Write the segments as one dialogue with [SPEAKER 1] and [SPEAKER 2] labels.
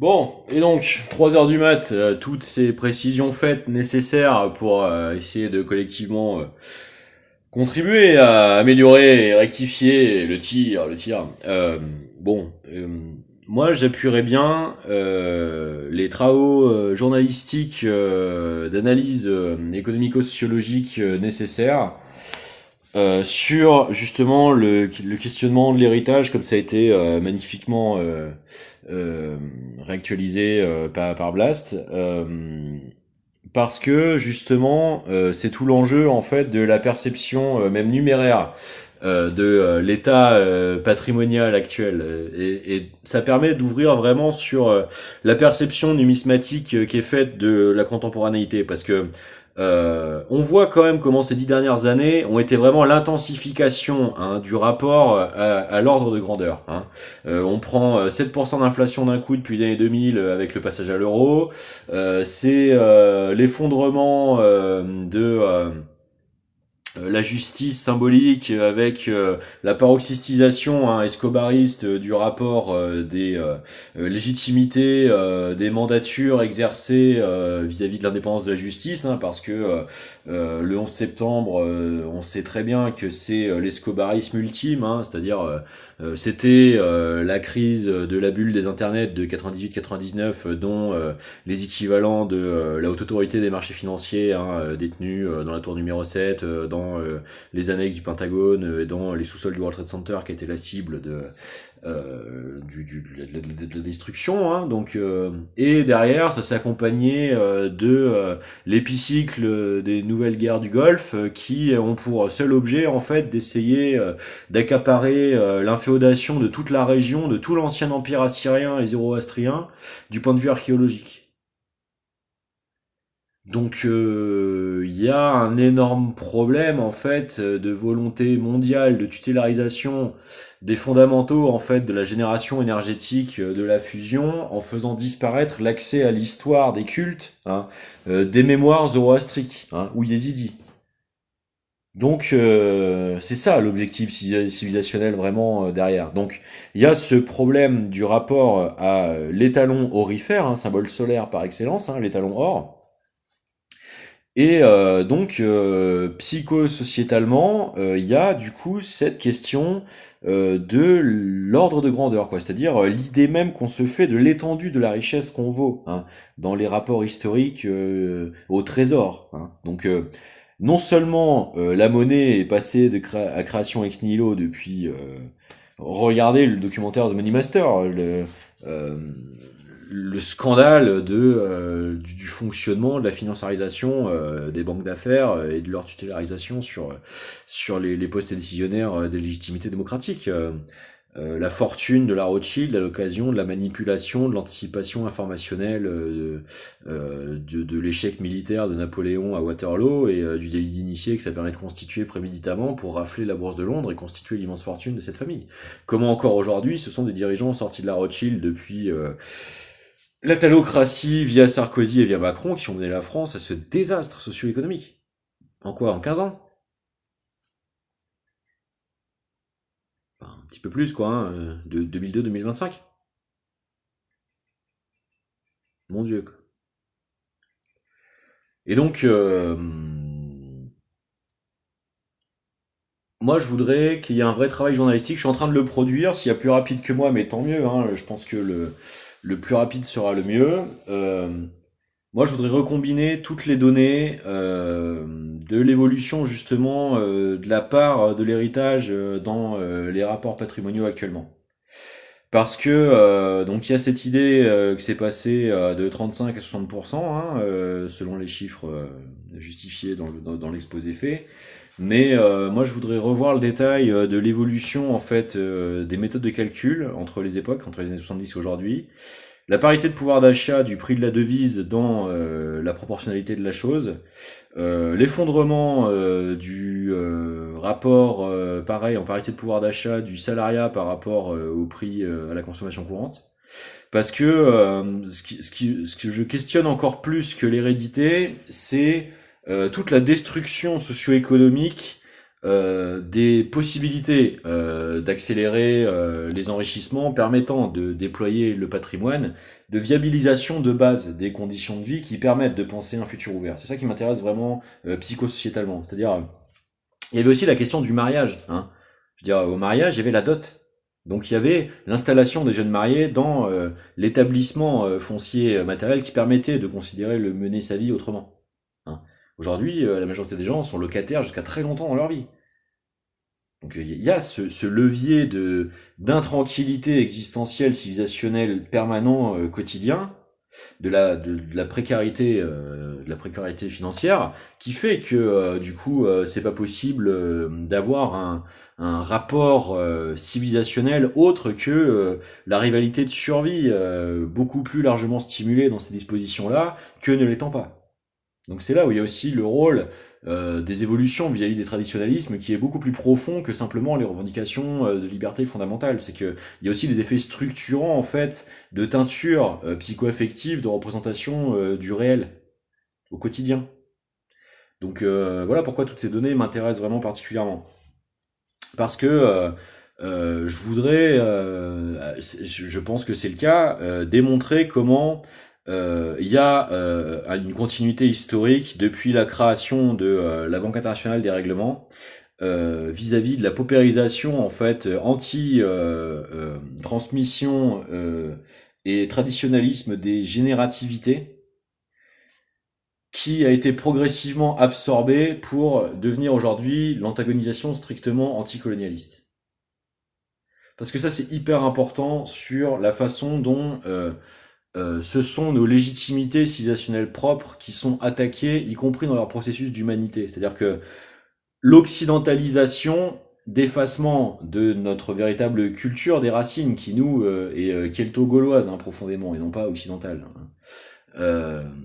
[SPEAKER 1] Bon, et donc, 3 heures du mat, toutes ces précisions faites nécessaires pour essayer de collectivement contribuer à améliorer et rectifier le tir. Bon, moi j'appuierais bien les travaux journalistiques d'analyse économico-sociologique nécessaires sur justement le questionnement de l'héritage, comme ça a été magnifiquement euh, réactualisé par Blast, parce que justement c'est tout l'enjeu en fait de la perception même numéraire de l'état patrimonial actuel, et ça permet d'ouvrir vraiment sur la perception numismatique qui est faite de la contemporanéité, parce que on voit quand même comment ces 10 dernières années ont été vraiment l'intensification du rapport à l'ordre de grandeur. On prend 7% d'inflation d'un coup depuis les années 2000 avec le passage à l'euro. C'est l'effondrement de la justice symbolique avec la paroxystisation escobariste du rapport des légitimités des mandatures exercées vis-à-vis de l'indépendance de la justice, parce que le 11 septembre, on sait très bien que c'est l'escobarisme ultime, c'est-à-dire c'était la crise de la bulle des internets de 98-99, dont les équivalents de la haute autorité des marchés financiers détenus dans la tour numéro 7, dans les annexes du Pentagone, et dans les sous-sols du World Trade Center, qui était la cible de la destruction. Donc, et derrière, ça s'est accompagné de l'épicycle des nouvelles guerres du Golfe, qui ont pour seul objet en fait d'essayer d'accaparer l'inféodation de toute la région, de tout l'ancien empire assyrien et zoroastrien, du point de vue archéologique. Donc il y a un énorme problème en fait de volonté mondiale de tutélarisation des fondamentaux en fait de la génération énergétique de la fusion, en faisant disparaître l'accès à l'histoire des cultes, des mémoires zoroastriques, ou yézidis. Donc c'est ça l'objectif civilisationnel vraiment derrière. Donc il y a ce problème du rapport à l'étalon aurifère, symbole solaire par excellence, l'étalon or. Et donc, psychosociétalement, il y a du coup cette question de l'ordre de grandeur, quoi. C'est-à-dire l'idée même qu'on se fait de l'étendue de la richesse qu'on vaut, dans les rapports historiques au trésor. Donc, non seulement la monnaie est passée à création ex nihilo depuis... regardez le documentaire The Money Master, euh, le scandale du fonctionnement, de la financiarisation des banques d'affaires et de leur tutélarisation sur les postes décisionnaires des légitimités démocratiques. La fortune de la Rothschild à l'occasion de la manipulation, de l'anticipation informationnelle de l'échec militaire de Napoléon à Waterloo, et du délit d'initié que ça permet de constituer préméditamment pour rafler la bourse de Londres et constituer l'immense fortune de cette famille. Comment encore aujourd'hui, ce sont des dirigeants sortis de la Rothschild depuis la talocratie via Sarkozy et via Macron qui ont mené la France à ce désastre socio-économique. En quoi? En 15 ans? Enfin, un petit peu plus, quoi, de 2002-2025. Mon Dieu, quoi. Et donc, moi, je voudrais qu'il y ait un vrai travail journalistique. Je suis en train de le produire. S'il y a plus rapide que moi, mais tant mieux. Je pense que le plus rapide sera le mieux. Moi, je voudrais recombiner toutes les données de l'évolution justement de la part de l'héritage dans les rapports patrimoniaux actuellement. Parce que donc il y a cette idée que c'est passé de 35 à 60%, selon les chiffres justifiés dans l'exposé fait. Mais moi, je voudrais revoir le détail de l'évolution en fait des méthodes de calcul entre les époques, entre les années 70 et aujourd'hui, la parité de pouvoir d'achat du prix de la devise dans la proportionnalité de la chose, l'effondrement du rapport, pareil, en parité de pouvoir d'achat du salariat par rapport au prix à la consommation courante. Parce que ce que je questionne encore plus que l'hérédité, c'est toute la destruction socio-économique des possibilités d'accélérer les enrichissements permettant de déployer le patrimoine, de viabilisation de base des conditions de vie qui permettent de penser un futur ouvert. C'est ça qui m'intéresse vraiment psychosociétalement. C'est-à-dire, il y avait aussi la question du mariage. Hein. Je veux dire, au mariage, il y avait la dot. Donc il y avait l'installation des jeunes mariés dans l'établissement foncier matériel qui permettait de considérer le mener sa vie autrement. Hein. Aujourd'hui, la majorité des gens sont locataires jusqu'à très longtemps dans leur vie. Donc il y a ce levier de d'intranquillité existentielle, civilisationnelle permanent quotidien, de la précarité financière, qui fait que du coup c'est pas possible d'avoir un rapport civilisationnel autre que la rivalité de survie beaucoup plus largement stimulée dans ces dispositions-là que ne l'étant pas. Donc c'est là où il y a aussi le rôle des évolutions vis-à-vis des traditionnalismes qui est beaucoup plus profond que simplement les revendications de liberté fondamentale. C'est que il y a aussi des effets structurants en fait de teinture psycho-affective, de représentation du réel au quotidien. Donc voilà pourquoi toutes ces données m'intéressent vraiment particulièrement. Parce que je voudrais, je pense que c'est le cas, démontrer comment il y a une continuité historique depuis la création de la Banque internationale des règlements vis-à-vis de la paupérisation en fait anti transmission et traditionnalisme des générativités qui a été progressivement absorbé pour devenir aujourd'hui l'antagonisation strictement anticolonialiste. Parce que ça c'est hyper important sur la façon dont ce sont nos légitimités civilisationnelles propres qui sont attaquées, y compris dans leur processus d'humanité. C'est-à-dire que l'occidentalisation, d'effacement de notre véritable culture des racines, qui nous est kelto-gauloise hein, profondément, et non pas occidentale.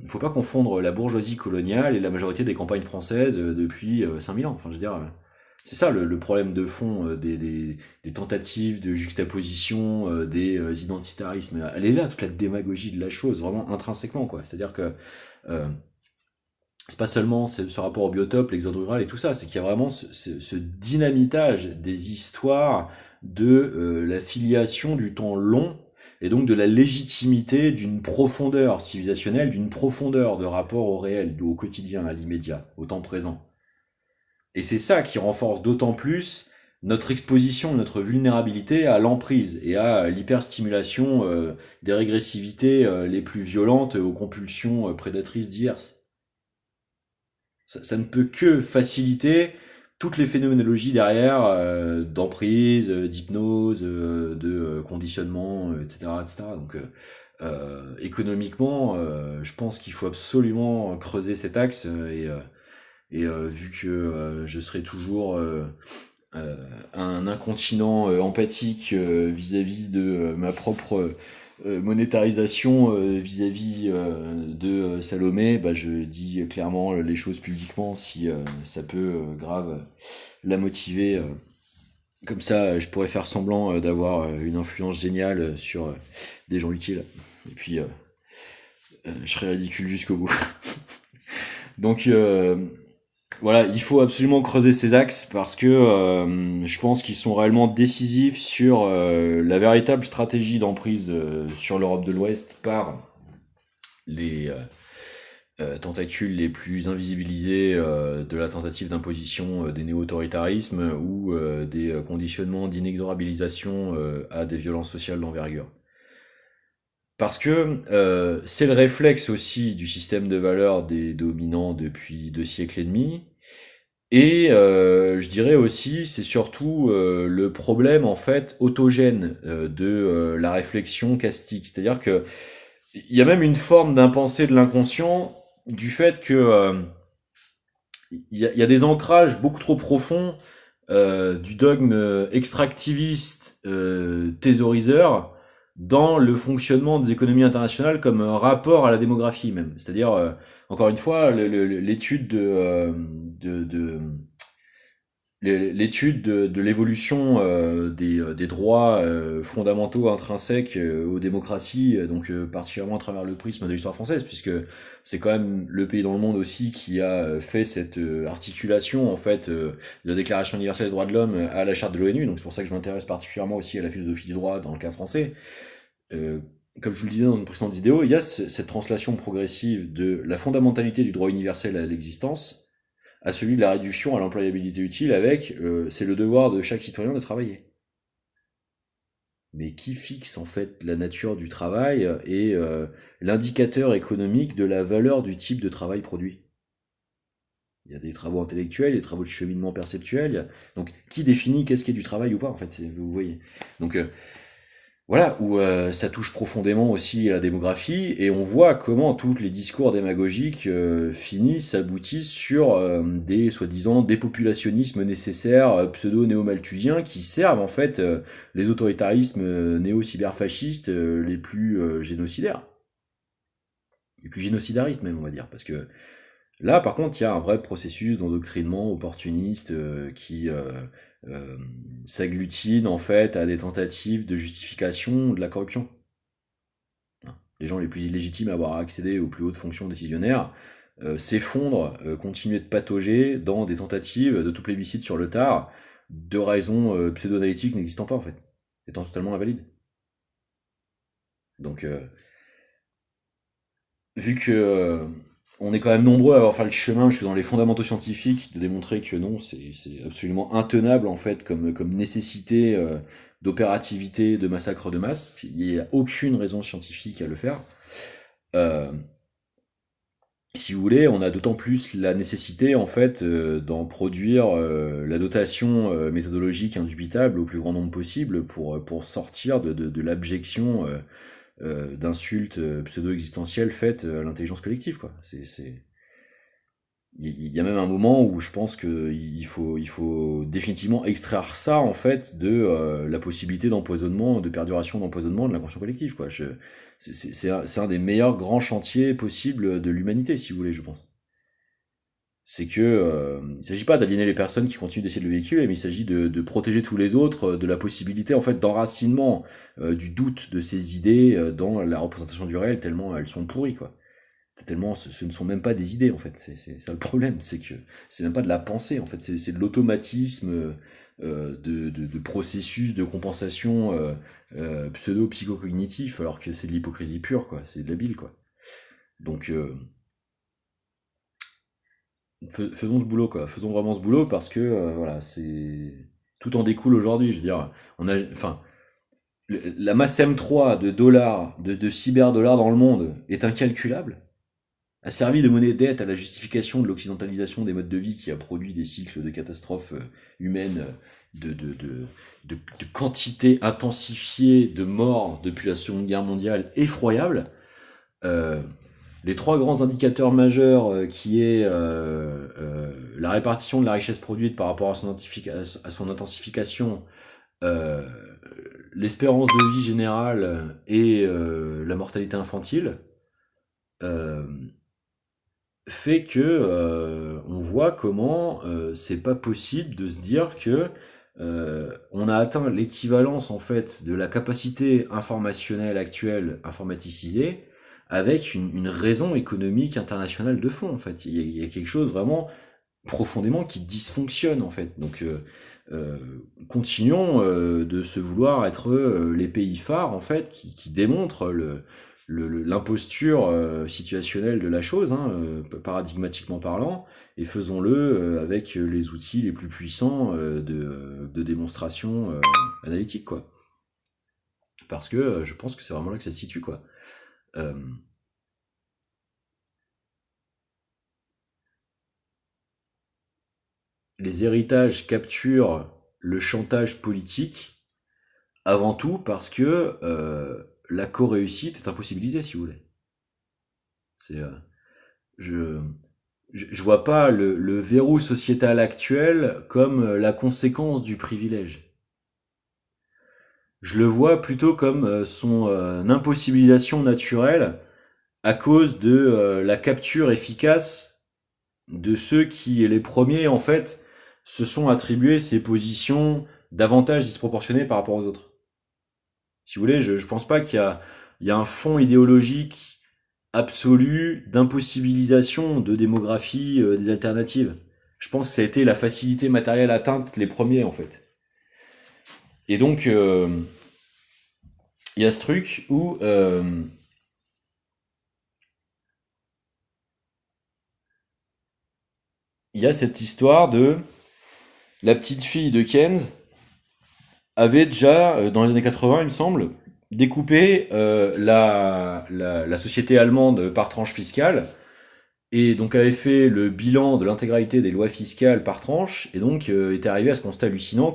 [SPEAKER 1] Faut pas confondre la bourgeoisie coloniale et la majorité des campagnes françaises depuis 5000 ans. Enfin, je veux dire, c'est ça le problème de fond des tentatives de juxtaposition, des identitarismes. Elle est là, toute la démagogie de la chose, vraiment intrinsèquement, quoi. C'est-à-dire que c'est pas seulement ce rapport au biotope, l'exode rural et tout ça, c'est qu'il y a vraiment ce dynamitage des histoires de la filiation du temps long et donc de la légitimité d'une profondeur civilisationnelle, d'une profondeur de rapport au réel, au quotidien, à l'immédiat, au temps présent. Et c'est ça qui renforce d'autant plus notre exposition, notre vulnérabilité à l'emprise et à l'hyperstimulation des régressivités les plus violentes aux compulsions prédatrices diverses. Ça ne peut que faciliter toutes les phénoménologies derrière d'emprise, d'hypnose, de conditionnement, etc., etc. Donc économiquement, je pense qu'il faut absolument creuser cet axe et vu que je serai toujours un incontinent empathique vis-à-vis de ma propre monétarisation vis-à-vis de Salomé, bah je dis clairement les choses publiquement si ça peut grave la motiver. Comme ça, je pourrais faire semblant d'avoir une influence géniale sur des gens utiles. Et puis, je serais ridicule jusqu'au bout. Donc, voilà, il faut absolument creuser ces axes parce que je pense qu'ils sont réellement décisifs sur la véritable stratégie d'emprise sur l'Europe de l'Ouest par les tentacules les plus invisibilisés de la tentative d'imposition des néo-autoritarismes ou des conditionnements d'inexorabilisation à des violences sociales d'envergure. Parce que c'est le réflexe aussi du système de valeurs des dominants depuis 2 siècles et demi. Et je dirais aussi, c'est surtout le problème en fait autogène de la réflexion castique. C'est-à-dire que il y a même une forme d'impensé de l'inconscient du fait que il y a des ancrages beaucoup trop profonds du dogme extractiviste thésauriseur dans le fonctionnement des économies internationales comme un rapport à la démographie même. C'est-à-dire, encore une fois, l'étude de l'étude de l'évolution des droits fondamentaux intrinsèques aux démocraties, donc particulièrement à travers le prisme de l'histoire française, puisque c'est quand même le pays dans le monde aussi qui a fait cette articulation en fait de la Déclaration universelle des droits de l'homme à la Charte de l'ONU. Donc c'est pour ça que je m'intéresse particulièrement aussi à la philosophie du droit dans le cas français. Euh, Comme je vous le disais dans une précédente vidéo, il y a cette translation progressive de la fondamentalité du droit universel à l'existence à celui de la réduction à l'employabilité utile avec c'est le devoir de chaque citoyen de travailler. Mais qui fixe en fait la nature du travail et l'indicateur économique de la valeur du type de travail produit? Il y a des travaux intellectuels, des travaux de cheminement perceptuel. Donc, qui définit qu'est-ce qui est du travail ou pas, en fait, vous voyez. Donc, voilà, où ça touche profondément aussi à la démographie, et on voit comment tous les discours démagogiques finissent, aboutissent sur des soi-disant dépopulationnismes nécessaires pseudo-néo-malthusiens qui servent en fait les autoritarismes néo-cyberfascistes les plus génocidaristes même on va dire, parce que là par contre il y a un vrai processus d'endoctrinement opportuniste qui euh, s'agglutine en fait à des tentatives de justification de la corruption. Les gens les plus illégitimes à avoir accédé aux plus hautes fonctions décisionnaires s'effondrent, continuent de patauger dans des tentatives de tout plébiscite sur le tard, de raisons pseudo-analytiques n'existant pas en fait, étant totalement invalides. Donc vu que on est quand même nombreux à avoir fait le chemin jusque dans les fondamentaux scientifiques de démontrer que non, c'est absolument intenable en fait comme nécessité d'opérativité de massacre de masse. Il n'y a aucune raison scientifique à le faire. Euh, Si vous voulez, on a d'autant plus la nécessité en fait d'en produire la dotation méthodologique indubitable au plus grand nombre possible pour sortir de l'abjection d'insultes pseudo-existentielles faites à l'intelligence collective, quoi. Il y a même un moment où je pense que il faut définitivement extraire ça en fait de la possibilité d'empoisonnement, de perduration d'empoisonnement de l'inconscient collectif, quoi. C'est un des meilleurs grands chantiers possibles de l'humanité, si vous voulez, je pense. C'est que il s'agit pas d'aliéner les personnes qui continuent d'essayer de le véhiculer, mais il s'agit de protéger tous les autres de la possibilité en fait d'enracinement du doute de ces idées dans la représentation du réel tellement elles sont pourries, quoi. Tellement ce ne sont même pas des idées en fait, c'est ça le problème, c'est que c'est même pas de la pensée en fait, c'est de l'automatisme de processus de compensation pseudo psychocognitif, alors que c'est de l'hypocrisie pure, quoi, c'est de la bile, quoi. Donc faisons ce boulot, quoi, faisons vraiment ce boulot, parce que voilà, c'est tout en découle aujourd'hui, je veux dire, on a enfin la masse M3 de dollars, de cyberdollars dans le monde est incalculable, a servi de monnaie dette à la justification de l'occidentalisation des modes de vie qui a produit des cycles de catastrophes humaines, de quantité intensifiée de morts depuis la Seconde Guerre mondiale effroyable. Euh, les trois grands indicateurs majeurs qui est la répartition de la richesse produite par rapport à son intensification, euh, l'espérance de vie générale et la mortalité infantile, euh, fait que on voit comment c'est pas possible de se dire que on a atteint l'équivalence en fait de la capacité informationnelle actuelle informaticisée avec une raison économique internationale de fond en fait. Il y a quelque chose vraiment profondément qui dysfonctionne en fait. Donc euh, continuons de se vouloir être les pays phares en fait qui démontrent l'imposture situationnelle de la chose, hein, paradigmatiquement parlant, et faisons-le avec les outils les plus puissants de démonstration analytique, quoi. Parce que je pense que c'est vraiment là que ça se situe, quoi. Euh, les héritages capturent le chantage politique avant tout parce que la co-réussite est impossibilisée, si vous voulez. C'est je je vois pas le verrou sociétal actuel comme la conséquence du privilège. Je le vois plutôt comme son impossibilisation naturelle à cause de la capture efficace de ceux qui, les premiers, en fait, se sont attribués ces positions d'avantages disproportionnés par rapport aux autres. Si vous voulez, je pense pas qu'il y a un fond idéologique absolu d'impossibilisation de démographie des alternatives. Je pense que ça a été la facilité matérielle atteinte les premiers en fait. Et donc il y a ce truc où il y a cette histoire de la petite fille de Keynes avait déjà, dans les années 80, il me semble, découpé la société allemande par tranche fiscale, et donc avait fait le bilan de l'intégralité des lois fiscales par tranche, et donc était arrivé à ce constat hallucinant